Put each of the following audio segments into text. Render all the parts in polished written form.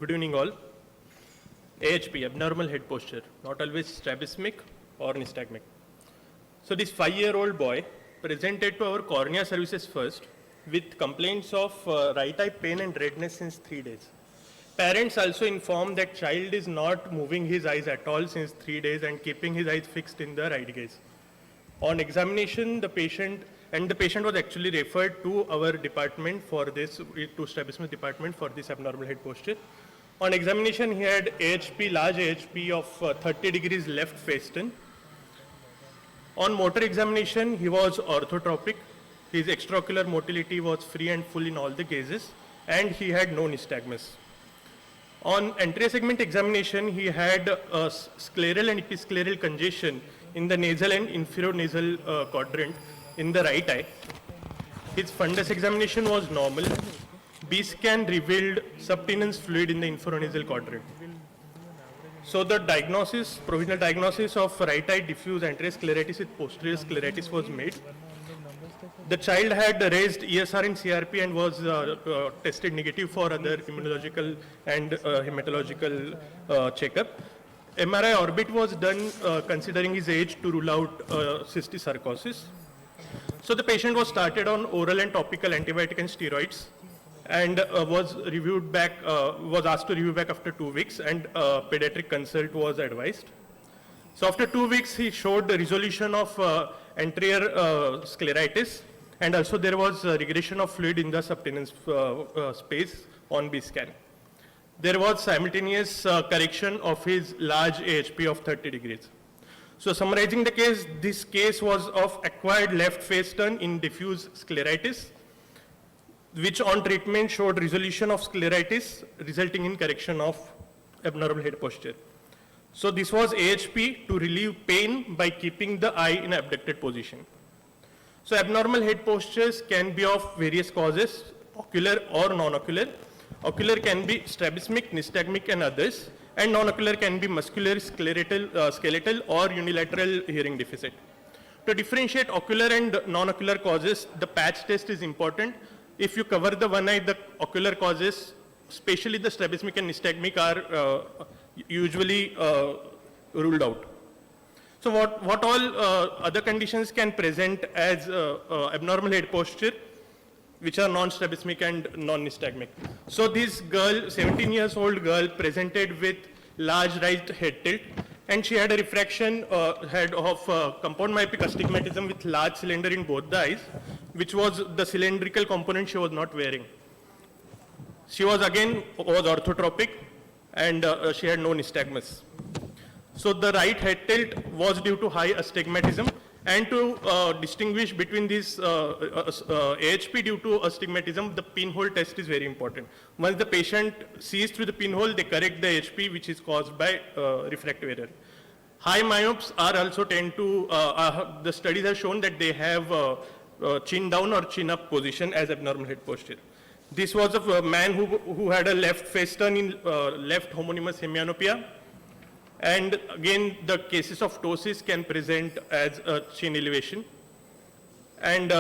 Good evening all. AHP, abnormal head posture, not always strabismic or nystagmic. So this 5-year-old boy presented to our cornea services first with complaints of right eye pain and redness since 3 days. Parents also informed that child is not moving his eyes at all since 3 days and keeping his eyes fixed in the right gaze. On examination, the patient was actually referred to our department for this, to strabismus department for this abnormal head posture. On examination, he had AHP, large AHP of 30 degrees left face turn. On motor examination, he was orthotropic. His extraocular motility was free and full in all the gazes, and he had no nystagmus. On anterior segment examination, he had a scleral and episcleral congestion in the nasal and inferior nasal quadrant in the right eye. His fundus examination was normal. B-scan revealed subtenous fluid in the infranasal quadrant. So the diagnosis, provisional diagnosis of right eye diffuse anterior scleritis with posterior scleritis was made. The child had raised ESR and CRP and was tested negative for other immunological and hematological checkup. MRI orbit was done considering his age to rule out cysticercosis. So the patient was started on oral and topical antibiotic and steroids, and was asked to review back after 2 weeks, and pediatric consult was advised. So after 2 weeks, he showed the resolution of anterior scleritis, and also there was regression of fluid in the subtenous space on B-scan. There was simultaneous correction of his large AHP of 30 degrees. So summarizing the case, this case was of acquired left face turn in diffuse scleritis, which on treatment showed resolution of scleritis resulting in correction of abnormal head posture. So this was AHP to relieve pain by keeping the eye in abducted position. So abnormal head postures can be of various causes, ocular or non-ocular. Ocular can be strabismic, nystagmic and others, and non-ocular can be muscular, skeletal or unilateral hearing deficit. To differentiate ocular and non-ocular causes, the patch test is important. If you cover the one eye, the ocular causes, especially the strabismic and nystagmic, are usually ruled out. So what all other conditions can present as abnormal head posture, which are non-strabismic and non-nystagmic. So this girl, 17 years old girl, presented with large right head tilt, and she had a refraction of compound myopic astigmatism with large cylinder in both the eyes, which was the cylindrical component she was not wearing. She was orthotropic, and she had no nystagmus. So the right head tilt was due to high astigmatism, and to distinguish between this AHP due to astigmatism, the pinhole test is very important. Once the patient sees through the pinhole, they correct the AHP, which is caused by refractive error. High myopes are also tend to, the studies have shown that they have chin down or chin up position as abnormal head posture. This was a man who had a left face turn in left homonymous hemianopia. And again, the cases of ptosis can present as a chin elevation. And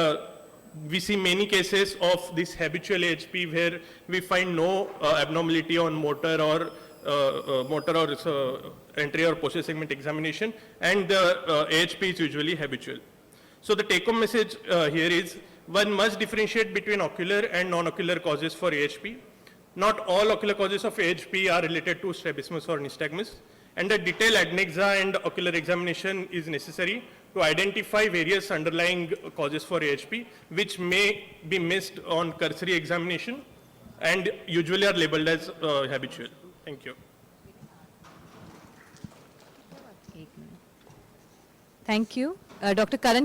we see many cases of this habitual AHP where we find no abnormality on motor or anterior or posterior segment examination, and the AHP is usually habitual. So the take-home message here is, one must differentiate between ocular and non-ocular causes for AHP. Not all ocular causes of AHP are related to strabismus or nystagmus, and a detailed adnexa and ocular examination is necessary to identify various underlying causes for AHP, which may be missed on cursory examination and usually are labeled as habitual. Thank you. Thank you. Dr. Karan